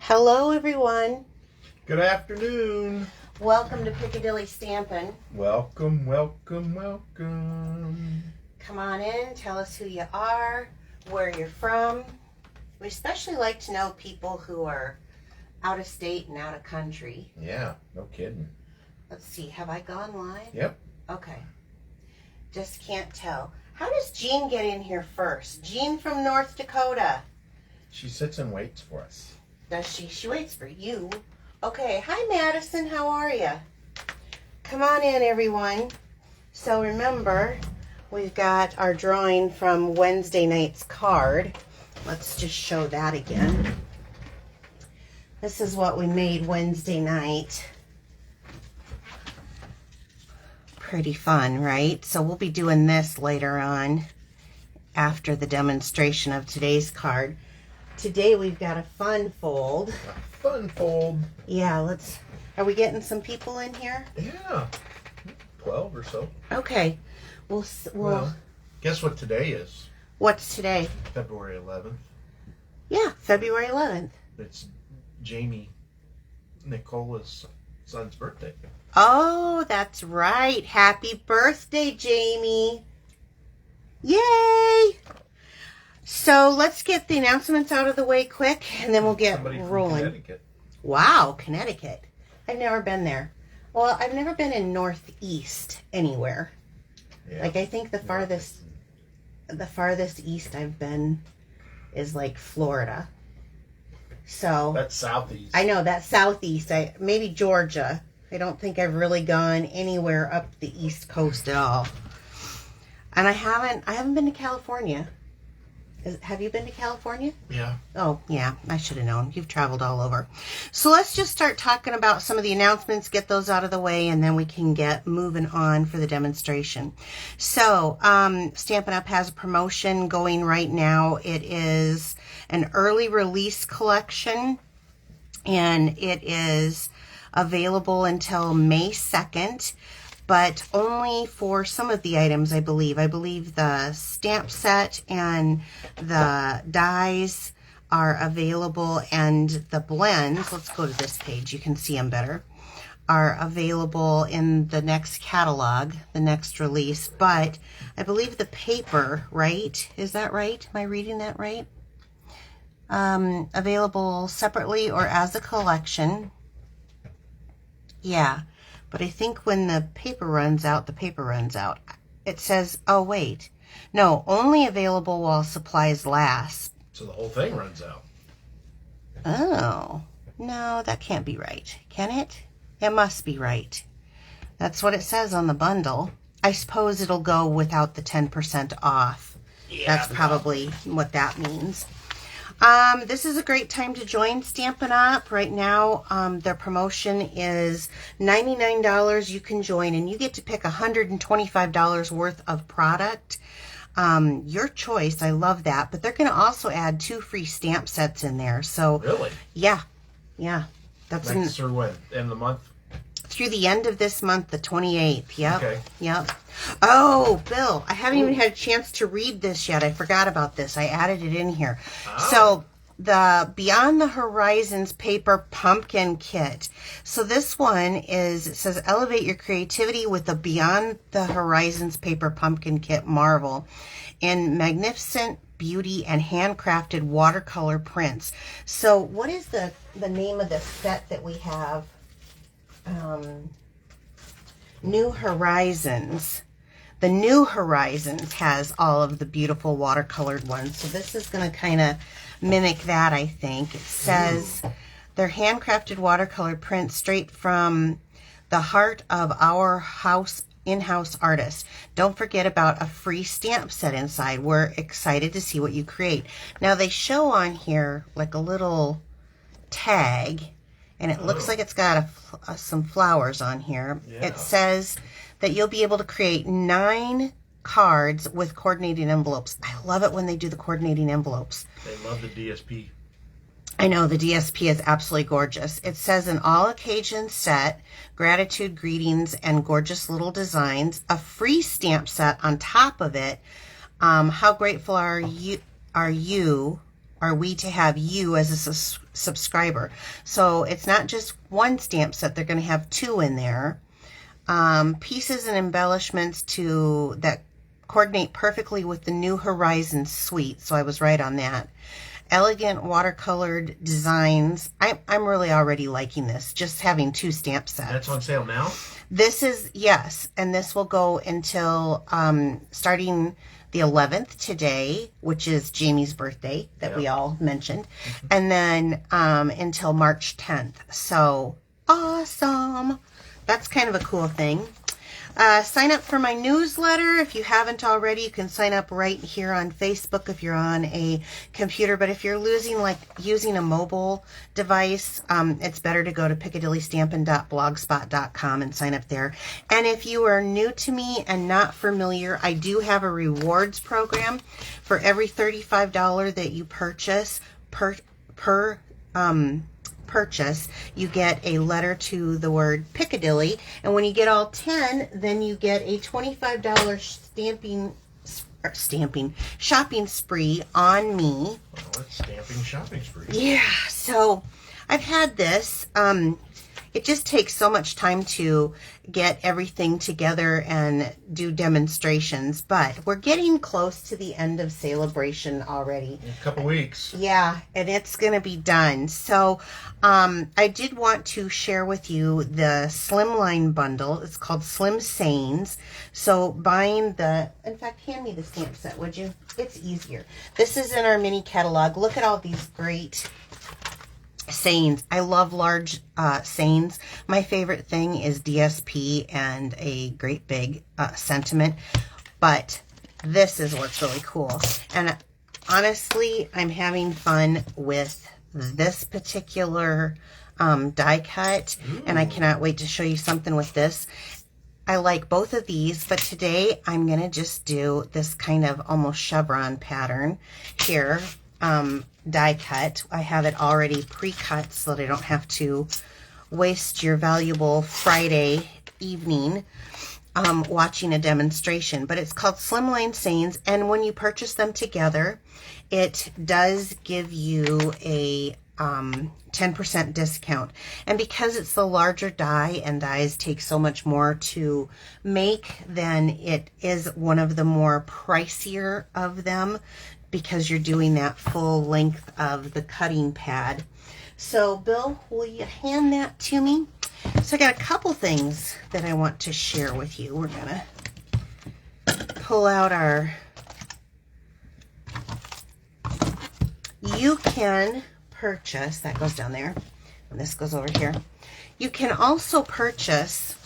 Hello, everyone. Good afternoon. Welcome to Piccadilly Stampin. Welcome, welcome, welcome. Come on in, tell us who you are, where you're from. We especially like to know people who are out of state and out of country. Yeah, no kidding. Let's see, have I gone live? Yep. Okay. Just can't tell. How does Jean get in here first? Jean from North Dakota. She sits and waits for us. Does she? She waits for you. Okay. Hi, Madison. How are you? Come on in, everyone. So remember, we've got our drawing from Wednesday night's card. Let's just show that again. This is what we made Wednesday night. Pretty fun, right? So we'll be doing this later on after the demonstration of today's card. Today we've got a fun fold. A fun fold. Yeah, are we getting some people in here? Yeah, 12 or so. Okay. Well, guess what today is? What's today? February 11th. Yeah, February 11th. It's Jamie Nicola's son's birthday. Oh, that's right. Happy birthday, Jamie. Yay! So let's get the announcements out of the way quick, and then we'll get Somebody rolling. From Connecticut. Wow, Connecticut. I've never been there. Well, I've never been in Northeast anywhere. Yeah. Like, I think the farthest east I've been is like Florida. So That's southeast. I know that's southeast. Maybe Georgia. I don't think I've really gone anywhere up the East Coast at all. And I haven't been to California. Have you been to California? Yeah. Oh, yeah. I should have known. You've traveled all over. So let's just start talking about some of the announcements, get those out of the way, and then we can get moving on for the demonstration. So, Stampin' Up! Has a promotion going right now. It is an early release collection, and it is available until May 2nd. But only for some of the items, I believe. I believe the stamp set and the dies are available, and the blends, let's go to this page, you can see them better, are available in the next catalog, the next release. But I believe the paper, right? Is that right? Am I reading that right? Available separately or as a collection. Yeah. But I think when the paper runs out, the paper runs out. It says, oh, wait. No, only available while supplies last. So the whole thing runs out. Oh, no, that can't be right. Can it? It must be right. That's what it says on the bundle. I suppose it'll go without the 10% off. Yeah, that's probably what that means. This is a great time to join Stampin' Up! Right now, their promotion is $99. You can join, and you get to pick $125 worth of product. Your choice. I love that. But they're going to also add 2 free stamp sets in there. So Really? Yeah. That's through when? End of the month? Through the end of this month, the 28th. Yep. Okay. Yep. Oh, Bill, I haven't even had a chance to read this yet. I forgot about this. I added it in here. Oh. So the Beyond the Horizons paper pumpkin kit. So this one is, it says, elevate your creativity with the Beyond the Horizons paper pumpkin kit marvel in magnificent beauty and handcrafted watercolor prints. So what is the name of the set that we have? New Horizons. The New Horizons has all of the beautiful watercolored ones. So this is going to kind of mimic that, I think. It says they're handcrafted watercolor prints straight from the heart of our in-house artists. Don't forget about a free stamp set inside. We're excited to see what you create. Now they show on here like a little tag, and it looks like it's got some flowers on here. Yeah. It says that you'll be able to create 9 cards with coordinating envelopes. I love it when they do the coordinating envelopes. They love the DSP. I know, the DSP is absolutely gorgeous. It says an all occasion set, gratitude greetings, and gorgeous little designs. A free stamp set on top of it. How grateful are you are we to have you as a subscriber. So it's not just one stamp set. They're going to have 2 in there. Pieces and embellishments that coordinate perfectly with the New Horizons suite. So I was right on that. Elegant watercolored designs. I'm really already liking this, just having 2 stamp sets. That's on sale now? This is, yes, and this will go until starting the 11th today, which is Jamie's birthday that we all mentioned, and then until March 10th. So awesome. That's kind of a cool thing. Sign up for my newsletter. If you haven't already, you can sign up right here on Facebook if you're on a computer. But if you're using a mobile device, it's better to go to piccadillystampin.blogspot.com and sign up there. And if you are new to me and not familiar, I do have a rewards program. For every $35 that you purchase purchase, you get a letter to the word Piccadilly, and when you get all 10, then you get a $25 shopping spree on me. Well, it's stamping shopping spree. Yeah, so I've had this. It just takes so much time to get everything together and do demonstrations, but we're getting close to the end of celebration already. In a couple weeks. Yeah, and it's going to be done. So I did want to share with you the Slimline Bundle. It's called Slim Sayings. So buying in fact, hand me the stamp set, would you? It's easier. This is in our mini catalog. Look at all these great sayings. I love large sayings. My favorite thing is DSP and a great big sentiment, but this is what's really cool. And honestly, I'm having fun with this particular die cut. Ooh. And I cannot wait to show you something with this. I like both of these, but today I'm going to just do this kind of almost chevron pattern here. Die cut. I have it already pre-cut so that I don't have to waste your valuable Friday evening watching a demonstration. But it's called Slimline Sayings, and when you purchase them together, it does give you a 10% discount. And because it's the larger die, and dies take so much more to make, then it is one of the more pricier of them, because you're doing that full length of the cutting pad. So, Bill, will you hand that to me? So I got a couple things that I want to share with you. We're going to pull out our... You can purchase... That goes down there. And this goes over here. You can also purchase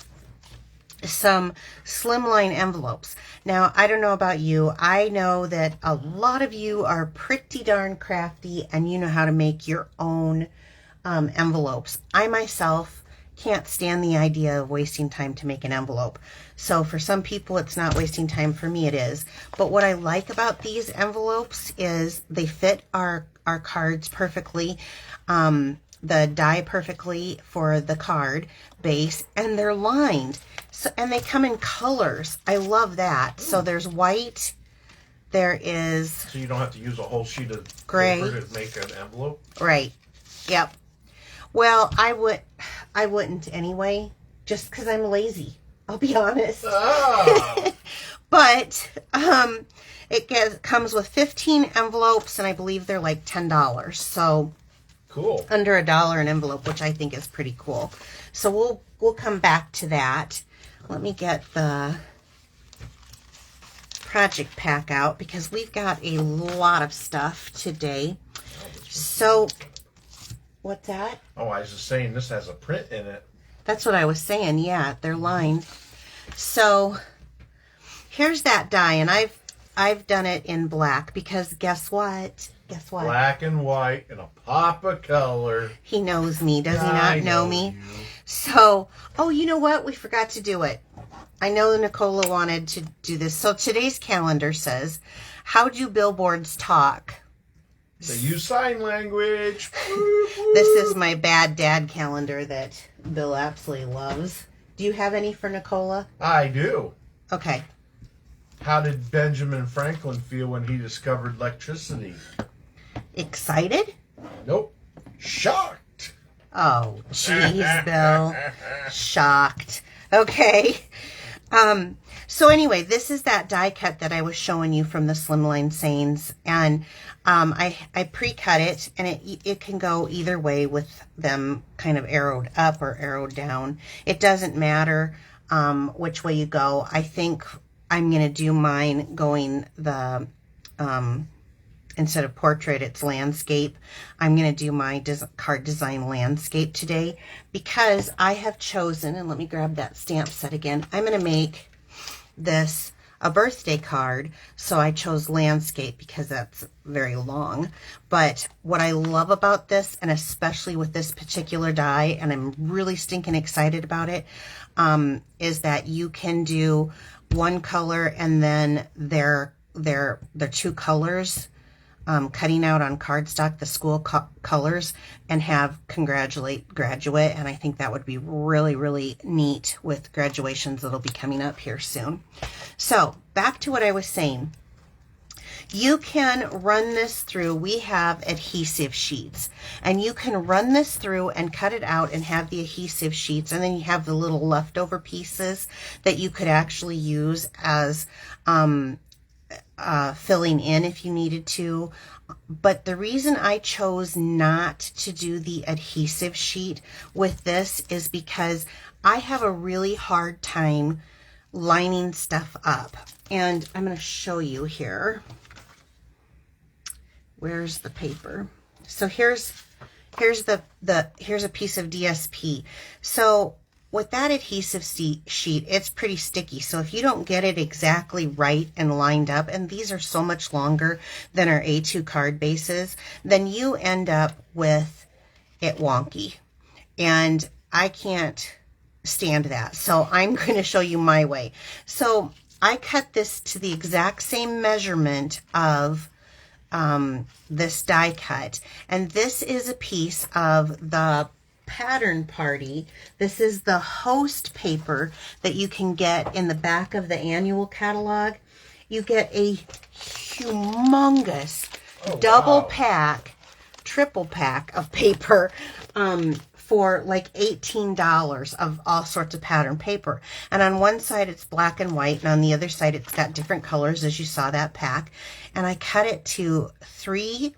some Slimline envelopes. Now, I don't know about you. I know that a lot of you are pretty darn crafty and you know how to make your own envelopes. I myself can't stand the idea of wasting time to make an envelope. So for some people, it's not wasting time. For me, it is. But what I like about these envelopes is they fit our cards perfectly. The die perfectly for the card base, and they're lined. So, and they come in colors. I love that. So there's white. There is... So you don't have to use a whole sheet of gray paper to make an envelope? Right. Yep. Well, I wouldn't anyway, just because I'm lazy. I'll be honest. Ah. But it comes with 15 envelopes, and I believe they're like $10. So... Cool. Under $1 an envelope, which I think is pretty cool. So we'll come back to that. Let me get the project pack out because we've got a lot of stuff today. So, what's that? Oh, I was just saying this has a print in it. That's what I was saying. Yeah, they're lined. So, here's that die, and I've done it in black because guess what? Guess what? Black and white and a pop of color. He knows me. Does he not know me? You. So, oh, you know what? We forgot to do it. I know Nicola wanted to do this. So today's calendar says, how do billboards talk? They use sign language. This is my bad dad calendar that Bill absolutely loves. Do you have any for Nicola? I do. Okay. How did Benjamin Franklin feel when he discovered electricity? Excited? Nope. Shocked. Oh, jeez, Bill. Shocked. Okay. So anyway, this is that die cut that I was showing you from the Slimline Sayings, and I pre-cut it, and it can go either way with them kind of arrowed up or arrowed down. It doesn't matter which way you go. I think I'm going to do mine going the instead of portrait, it's landscape. I'm going to do my card design landscape today because I have chosen, and let me grab that stamp set again. I'm going to make this a birthday card, so I chose landscape because that's very long. But what I love about this, and especially with this particular die, and I'm really stinking excited about it, is that you can do one color and then their two colors, cutting out on cardstock the school colors, and have congratulate graduate. And I think that would be really, really neat with graduations that'll be coming up here soon. So back to what I was saying. You can run this through. We have adhesive sheets, and you can run this through and cut it out and have the adhesive sheets, and then you have the little leftover pieces that you could actually use as filling in if you needed to. But the reason I chose not to do the adhesive sheet with this is because I have a really hard time lining stuff up. And I'm going to show you here. Where's the paper? So here's a piece of DSP. So with that adhesive sheet, it's pretty sticky. So if you don't get it exactly right and lined up, and these are so much longer than our A2 card bases, then you end up with it wonky. And I can't stand that. So I'm going to show you my way. So I cut this to the exact same measurement of this die cut. And this is a piece of the Pattern Party. This is the host paper that you can get in the back of the annual catalog. You get a humongous double pack, triple pack of paper for like $18 of all sorts of pattern paper. And on one side it's black and white, and on the other side it's got different colors, as you saw that pack. And I cut it to 3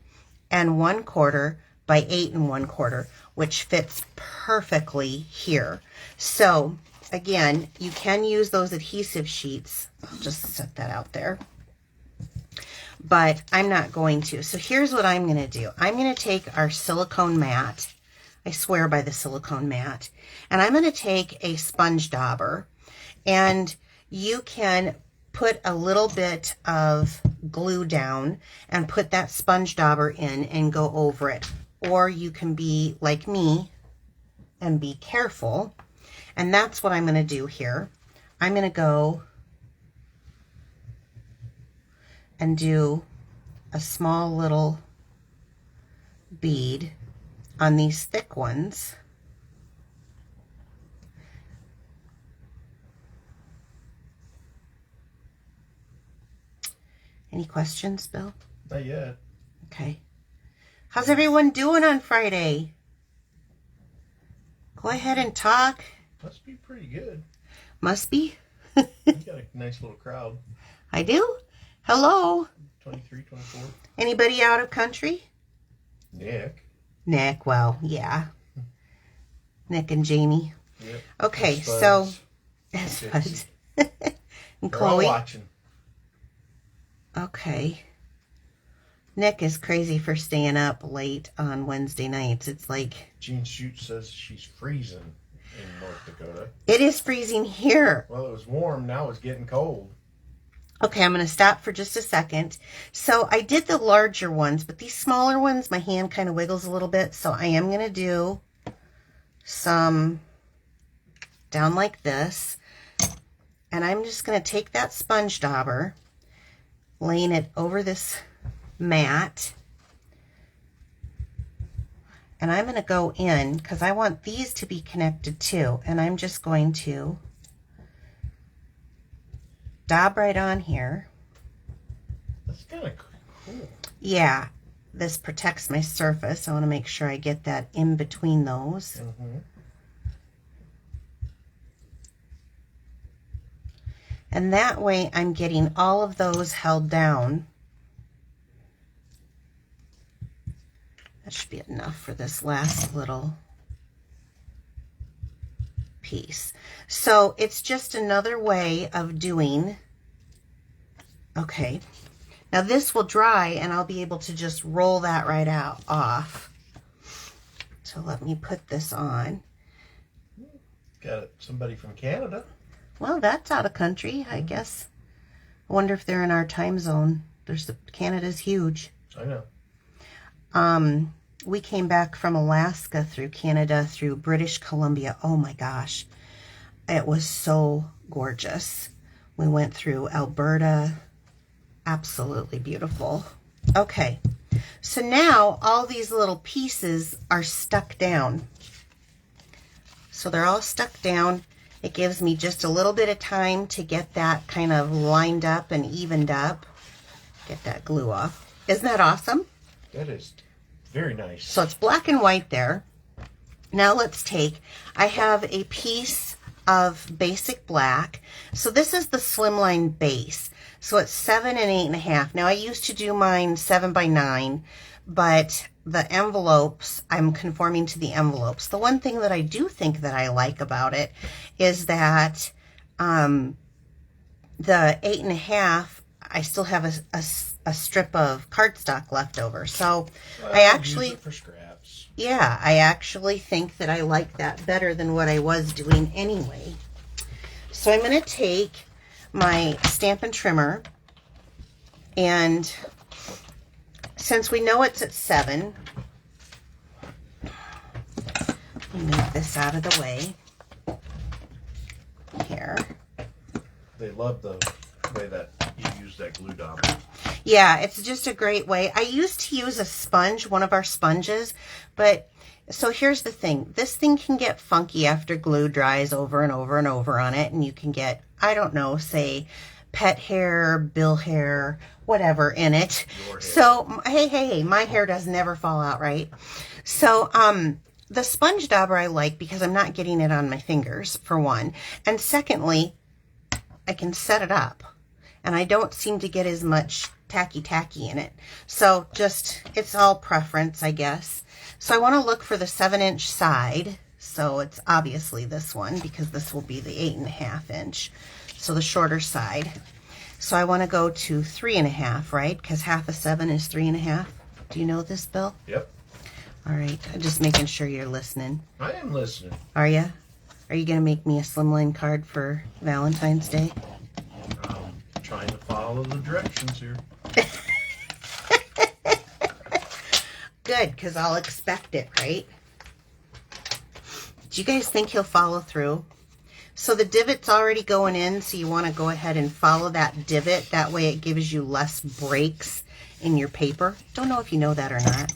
1/4 by 8 1/4, which fits perfectly here. So again, you can use those adhesive sheets. I'll just set that out there, but I'm not going to. So here's what I'm going to do. I'm going to take our silicone mat. I swear by the silicone mat. And I'm going to take a sponge dauber, and you can put a little bit of glue down and put that sponge dauber in and go over it. Or you can be like me and be careful. And that's what I'm going to do here. I'm going to go and do a small little bead on these thick ones. Any questions, Bill? Not yet. Okay. How's everyone doing on Friday? Go ahead and talk. Must be pretty good. Must be. You got a nice little crowd. I do. Hello. 23, 24. Anybody out of country? Nick, well, yeah. Nick and Jamie. Yep. Okay, Spuds. so Spuds. And They're all Chloe. watching. Okay. Nick is crazy for staying up late on Wednesday nights. It's like Jean Shute says she's freezing in North Dakota. it is freezing here. Well, it was warm. Now it's getting cold. Okay, I'm going to stop for just a second. So I did the larger ones, but these smaller ones, my hand kind of wiggles a little bit. So I am going to do some down like this. And I'm just going to take that sponge dauber, laying it over this mat. And I'm going to go in because I want these to be connected too. And I'm just going to dab right on here. That's kind of cool. Yeah, this protects my surface. I want to make sure I get that in between those. Mm-hmm. And that way I'm getting all of those held down. That should be enough for this last little piece. So it's just another way of doing. Okay. Now this will dry and I'll be able to just roll that right out off. So let me put this on. Got somebody from Canada. Well, that's out of country, I guess. I wonder if they're in our time zone. Canada's huge. I know. We came back from Alaska through Canada, through British Columbia. Oh my gosh. It was so gorgeous. We went through Alberta. Absolutely beautiful. Okay. So now all these little pieces are stuck down. So they're all stuck down. It gives me just a little bit of time to get that kind of lined up and evened up. Get that glue off. Isn't that awesome? That is very nice. So it's black and white there. Now let's take, I have a piece of basic black. So this is the Slimline base. So it's 7 and 8.5. Now I used to do mine 7 by 9, but the envelopes, I'm conforming to the envelopes. The one thing that I do think that I like about it is that the 8.5, I still have a strip of cardstock left over. So I actually, use it for scraps. Yeah, I actually think that I like that better than what I was doing anyway. So I'm going to take my Stampin' trimmer, and since we know it's at 7, let me move this out of the way. Here. They love the way that you use that glue dot. Yeah, it's just a great way. I used to use a sponge, one of our sponges, but so here's the thing. This thing can get funky after glue dries over and over and over on it, and you can get, I don't know, say pet hair, bill hair, whatever in it. So, hey, my hair does never fall out, right? So, the sponge dauber I like because I'm not getting it on my fingers, for one. And secondly, I can set it up. And I don't seem to get as much tacky in it. So just, it's all preference, I guess. So I want to look for the 7-inch side. So it's obviously this one because this will be the 8.5 inch. So the shorter side. So I want to go to 3.5, right? Because half of 7 is 3.5. Do you know this, Bill? Yep. All right. I'm just making sure you're listening. I am listening. Are you? Are you going to make me a Slimline card for Valentine's Day? Trying to follow the directions here. Good, because I'll expect it, right? Do you guys think he'll follow through? So the divot's already going in, so you want to go ahead and follow that divot. That way it gives you less breaks in your paper. Don't know if you know that or not.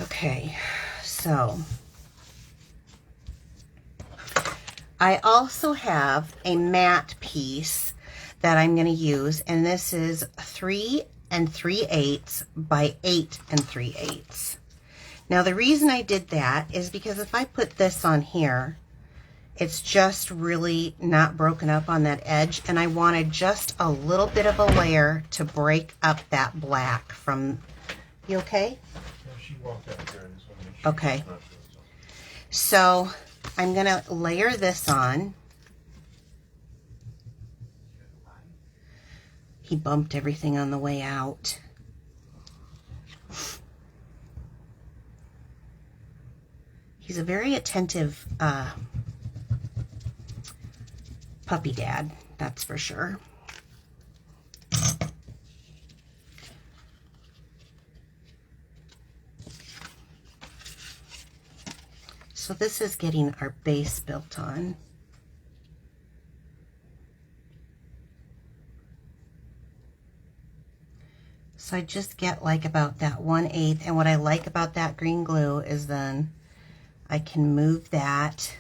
Okay, so I also have a matte piece that I'm going to use, and this is 3 3/8 by 8 3/8. Now the reason I did that is because if I put this on here, it's just really not broken up on that edge, and I wanted just a little bit of a layer to break up that black from, you okay? She walked out there and Okay. So I'm going to layer this on. He bumped everything on the way out. He's a very attentive puppy dad, that's for sure. So this is getting our base built on. So I just get like about that 1/8, and what I like about that green glue is then I can move that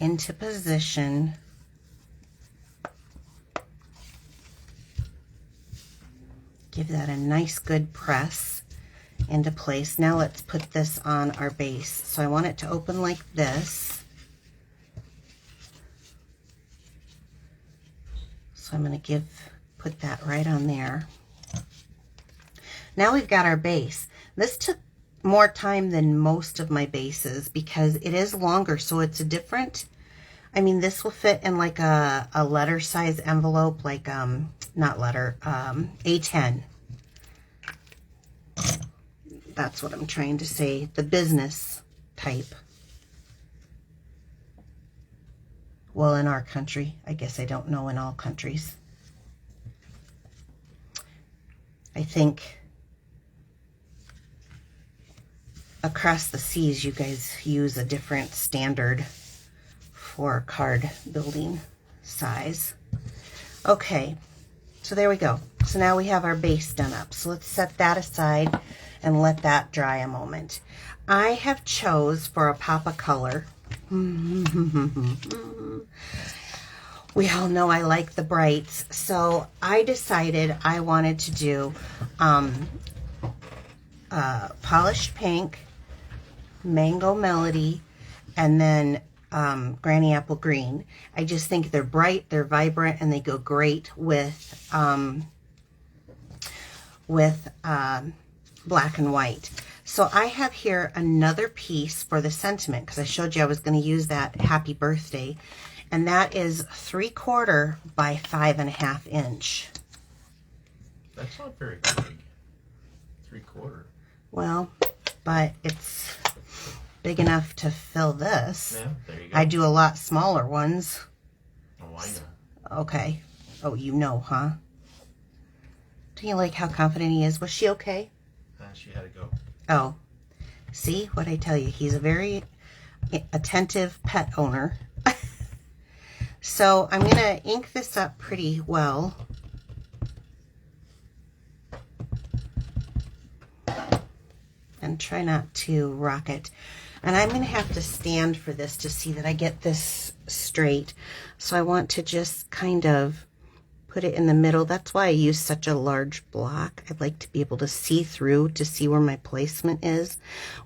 into position. Give that a nice good press into place. Now let's put this on our base. So I want it to open like this. So I'm going to put that right on there. Now we've got our base. This took more time than most of my bases because it is longer, so it's a different, I mean, this will fit in like a letter size envelope, like, not letter, A10. That's what I'm trying to say, the business type. Well, in our country, I guess I don't know in all countries. I think across the seas, you guys use a different standard for card building size. Okay, so there we go. So now we have our base done up. So let's set that aside and let that dry a moment. I have chose for a pop of color. We all know I like the brights, so I decided I wanted to do polished pink, mango melody, and then granny apple green. I just think they're bright, they're vibrant, and they go great with black and white. So I have here another piece for the sentiment, because I showed you I was going to use that happy birthday, and that is 3/4 by 5.5 inch. That's not very big. 3/4. Well, but it's big enough to fill this. Yeah, there you go. I do a lot smaller ones. Oh, I know. Okay. Oh, you know, huh? Do you like how confident he is? Was she okay? She had to go. Oh, see what I tell you? He's a very attentive pet owner. So I'm going to ink this up pretty well. And try not to rock it. And I'm going to have to stand for this to see that I get this straight. So I want to just kind of put it in the middle. That's why I use such a large block. I'd like to be able to see through to see where my placement is.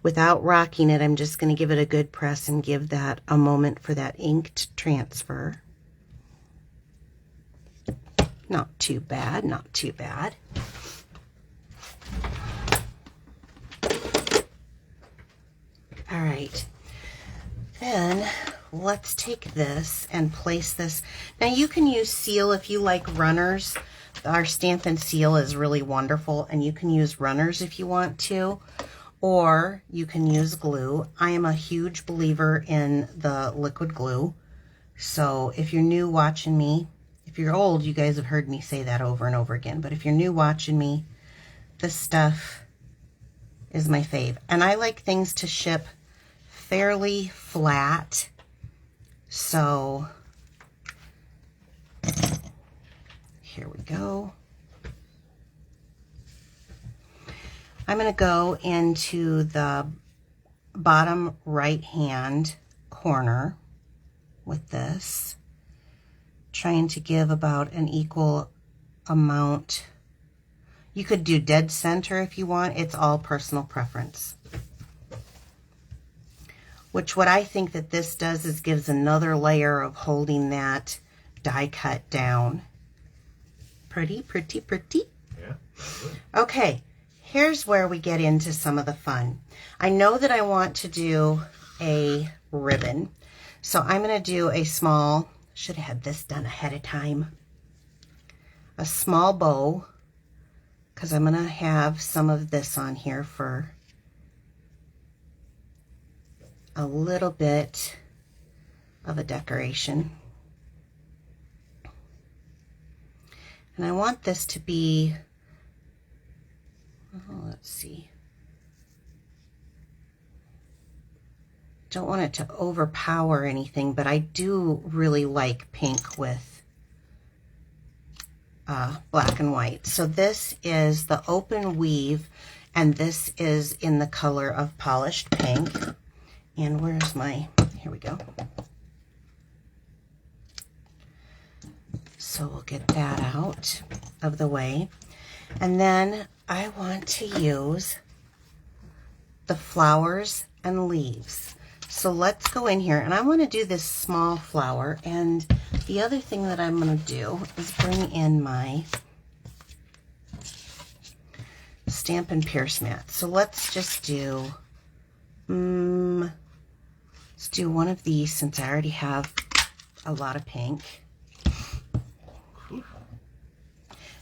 Without rocking it, I'm just going to give it a good press and give that a moment for that ink to transfer. Not too bad, not too bad. All right, then let's take this and place this. Now you can use seal if you like runners. Our Stampin' seal is really wonderful, and you can use runners if you want to, or you can use glue. I am a huge believer in the liquid glue. So if you're new watching me, if you're old, you guys have heard me say that over and over again, but if you're new watching me, this stuff is my fave. And I like things to ship fairly flat. So here we go. I'm going to go into the bottom right hand corner with this, trying to give about an equal amount. You could do dead center if you want. It's all personal preference. Which what I think that this does is gives another layer of holding that die cut down. Pretty, pretty, pretty. Yeah. Good. Okay, here's where we get into some of the fun. I know that I want to do a ribbon. So I'm going to do a small, should have had this done ahead of time, a small bow, because I'm going to have some of this on here for a little bit of a decoration. And I want this to be, oh, let's see. Don't want it to overpower anything, but I do really like pink with black and white. So this is the open weave, and this is in the color of polished pink. And where's my, here we go. So we'll get that out of the way. And then I want to use the flowers and leaves. So let's go in here, and I want to do this small flower. And the other thing that I'm going to do is bring in my Stampin' Pierce mat. So let's just do, let's do one of these since I already have a lot of pink.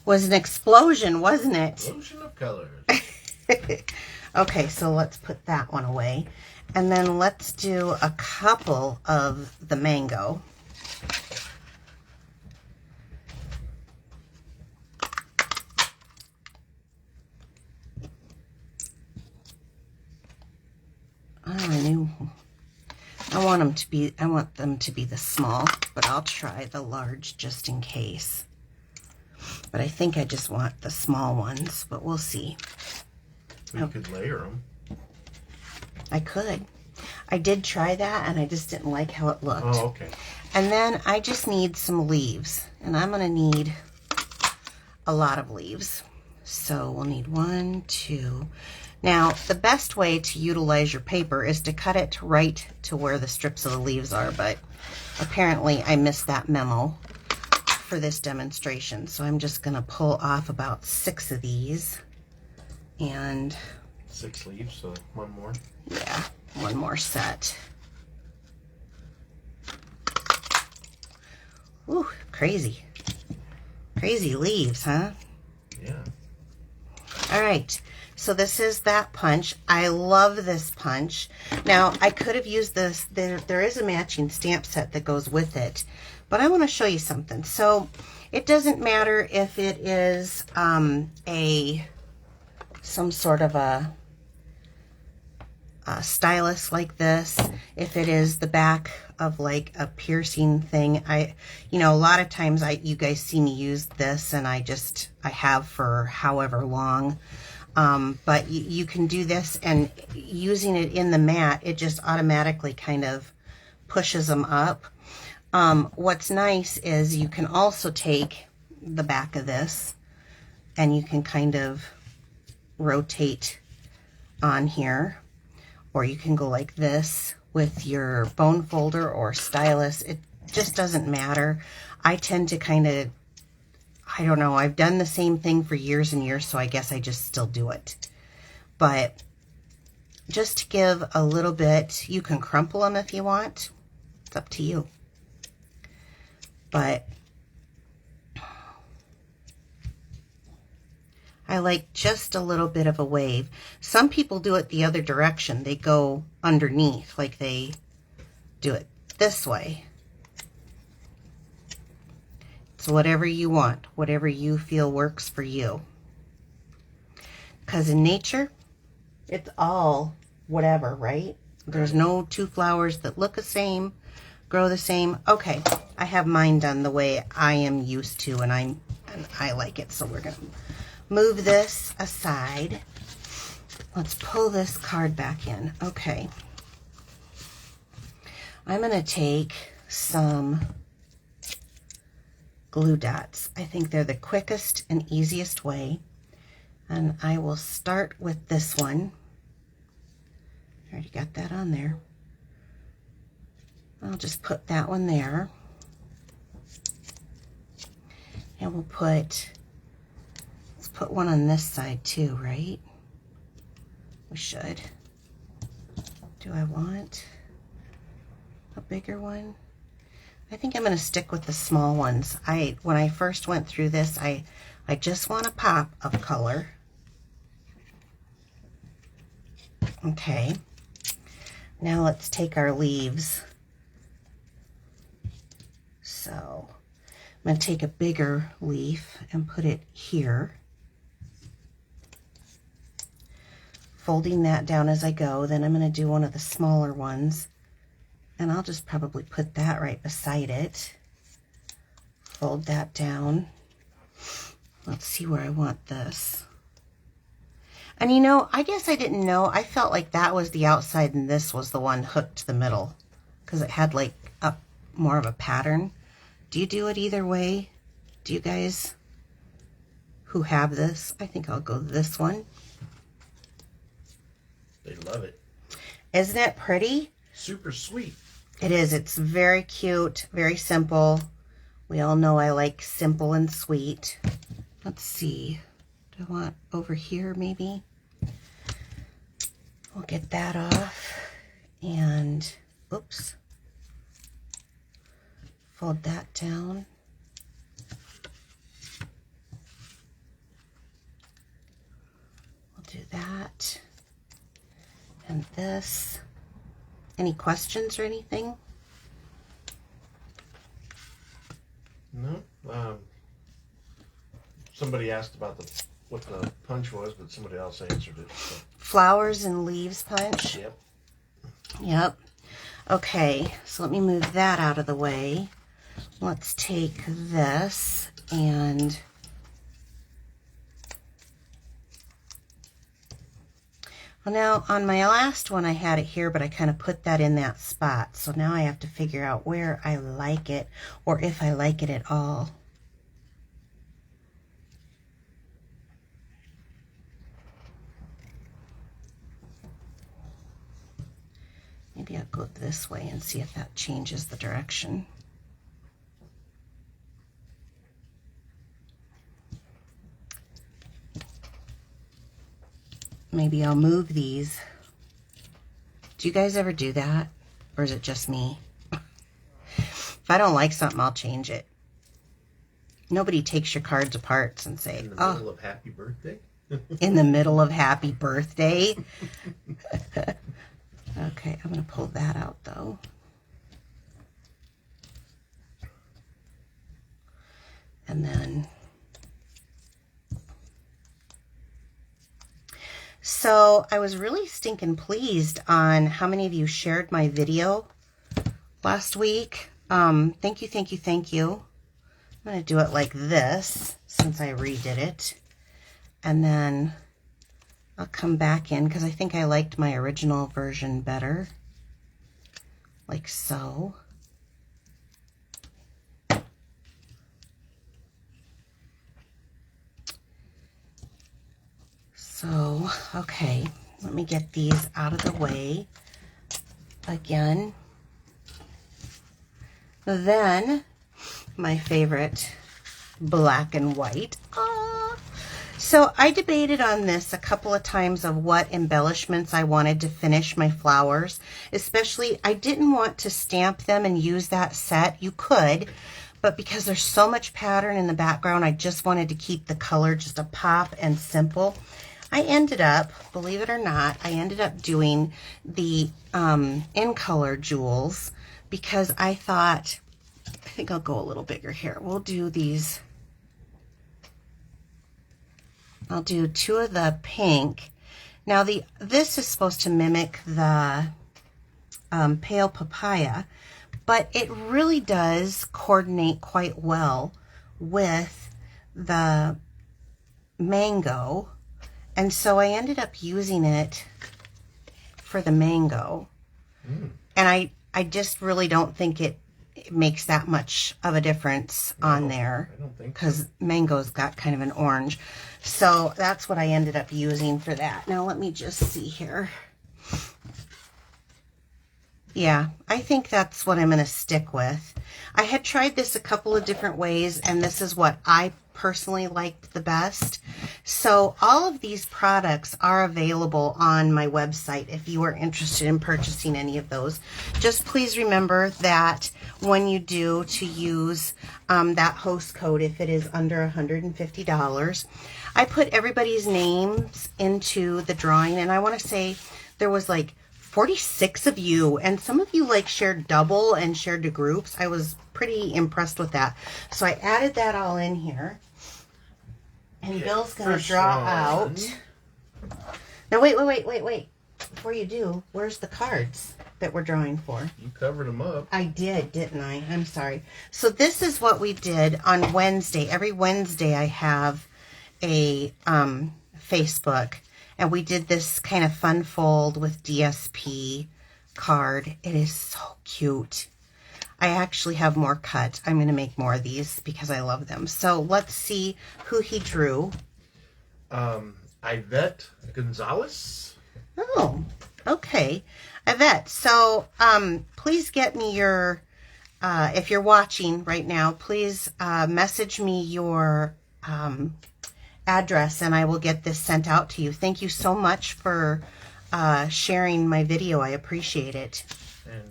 Was an explosion, wasn't it? Explosion of colors. Okay, so let's put that one away. And then let's do a couple of the mango. I want them to be the small, but I'll try the large just in case. But I think I just want the small ones, but we'll see. You could layer them. I could. I did try that, and I just didn't like how it looked. Oh, okay. And then I just need some leaves, and I'm going to need a lot of leaves. So we'll need 1, 2. Now, the best way to utilize your paper is to cut it right to where the strips of the leaves are, but apparently I missed that memo for this demonstration. So I'm just going to pull off about 6 of these. And 6 leaves, so 1 more. Yeah, 1 more set. Ooh, crazy. Crazy leaves, huh? Yeah. All right, so this is that punch. I love this punch. Now, I could have used this. There is a matching stamp set that goes with it, but I want to show you something. So it doesn't matter if it is some sort of a stylus like this, if it is the back of like a piercing thing. A lot of times you guys see me use this, and I have for however long. But you can do this, and using it in the mat, it just automatically kind of pushes them up. What's nice is you can also take the back of this, and you can kind of rotate on here, or you can go like this with your bone folder or stylus. It just doesn't matter. I tend to kind of, I don't know, I've done the same thing for years and years, so I guess I just still do it. But just to give a little bit, you can crumple them if you want. It's up to you. But I like just a little bit of a wave. Some people do it the other direction. They go underneath, like they do it this way. It's whatever you want, whatever you feel works for you. Because in nature, it's all whatever, right? There's no 2 flowers that look the same, grow the same. Okay, I have mine done the way I am used to, and I like it. So we're going to move this aside. Let's pull this card back in. Okay. I'm going to take some glue dots. I think they're the quickest and easiest way. And I will start with this one. I already got that on there. I'll just put that one there. And we'll put, let's put one on this side too, right? We should. Do I want a bigger one? I think I'm going to stick with the small ones. When I first went through this, I just want a pop of color. Okay. Now let's take our leaves. So I'm going to take a bigger leaf and put it here. Folding that down as I go. Then I'm going to do one of the smaller ones. And I'll just probably put that right beside it. Fold that down. Let's see where I want this. And I guess I didn't know. I felt like that was the outside and this was the one hooked to the middle, because it had like more of a pattern. Do you do it either way? Do you guys who have this? I think I'll go this one. They love it. Isn't it pretty? Super sweet. It is. It's very cute, very simple. We all know I like simple and sweet. Let's see. Do I want over here maybe? We'll get that off. And, oops. Fold that down. We'll do that. And this. Any questions or anything? No. Somebody asked about what the punch was, but somebody else answered it. So. Flowers and leaves punch? Yep. Yep. Okay, so let me move that out of the way. Let's take this and well, now on my last one I had it here, but I kind of put that in that spot. So now I have to figure out where I like it or if I like it at all. Maybe I'll go this way and see if that changes the direction. Maybe I'll move these. Do you guys ever do that? Or is it just me? If I don't like something, I'll change it. Nobody takes your cards apart and say, in the middle of happy birthday? In the middle of happy birthday? Okay, I'm going to pull that out though. And then, so I was really stinking pleased on how many of you shared my video last week. Thank you, thank you, thank you. I'm going to do it like this since I redid it. And then I'll come back in because I think I liked my original version better. Like so. So, okay, let me get these out of the way again. Then, my favorite, black and white. So I debated on this a couple of times of what embellishments I wanted to finish my flowers. Especially, I didn't want to stamp them and use that set. You could, but because there's so much pattern in the background, I just wanted to keep the color just a pop and simple. I ended up, believe it or not, I ended up doing the in color jewels because I thought, I think I'll go a little bigger here. We'll do these. I'll do two of the pink. Now this is supposed to mimic the pale papaya, but it really does coordinate quite well with the mango. And so I ended up using it for the mango. And I just really don't think it makes that much of a difference on there. I don't think so. Because mango's got kind of an orange. So that's what I ended up using for that. Now let me just see here. Yeah, I think that's what I'm going to stick with. I had tried this a couple of different ways, and this is what I personally liked the best. So all of these products are available on my website if you are interested in purchasing any of those. Just please remember that when you do, to use that host code if it is under $150. I put everybody's names into the drawing, and I want to say there was like 46 of you, and some of you like shared double and shared to groups. I was pretty impressed with that. So I added that all in here. And Bill's going to draw out. Now, wait. Before you do, where's the cards that we're drawing for? You covered them up. I did, didn't I? I'm sorry. So this is what we did on Wednesday. Every Wednesday I have a Facebook. And we did this kind of fun fold with DSP card. It is so cute. I actually have more cut. I'm going to make more of these because I love them. So let's see who he drew. Yvette Gonzalez. Oh, okay. Yvette, so please get me your, if you're watching right now, please message me your address and I will get this sent out to you. Thank you so much for sharing my video. I appreciate it. And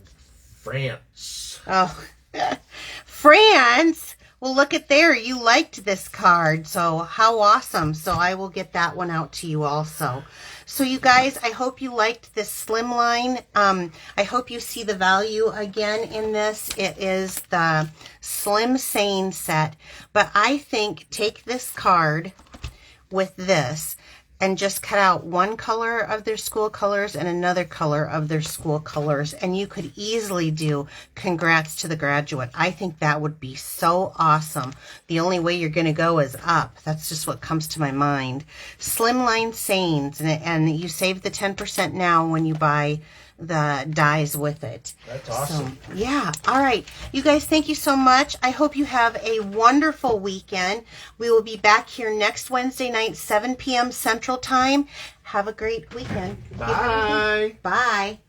France. Oh, France. Well, look at there. You liked this card. So how awesome. So I will get that one out to you also. So you guys, I hope you liked this Slimline. I hope you see the value again in this. It is the Slim Sane set. But I think take this card with this and just cut out one color of their school colors and another color of their school colors. And you could easily do congrats to the graduate. I think that would be so awesome. The only way you're going to go is up. That's just what comes to my mind. Slimline Sanes. And you save the 10% now when you buy the dies with it. That's awesome. So, yeah. All right. You guys, thank you so much. I hope you have a wonderful weekend. We will be back here next Wednesday night, 7 p.m. Central Time. Have a great weekend. Bye. Bye.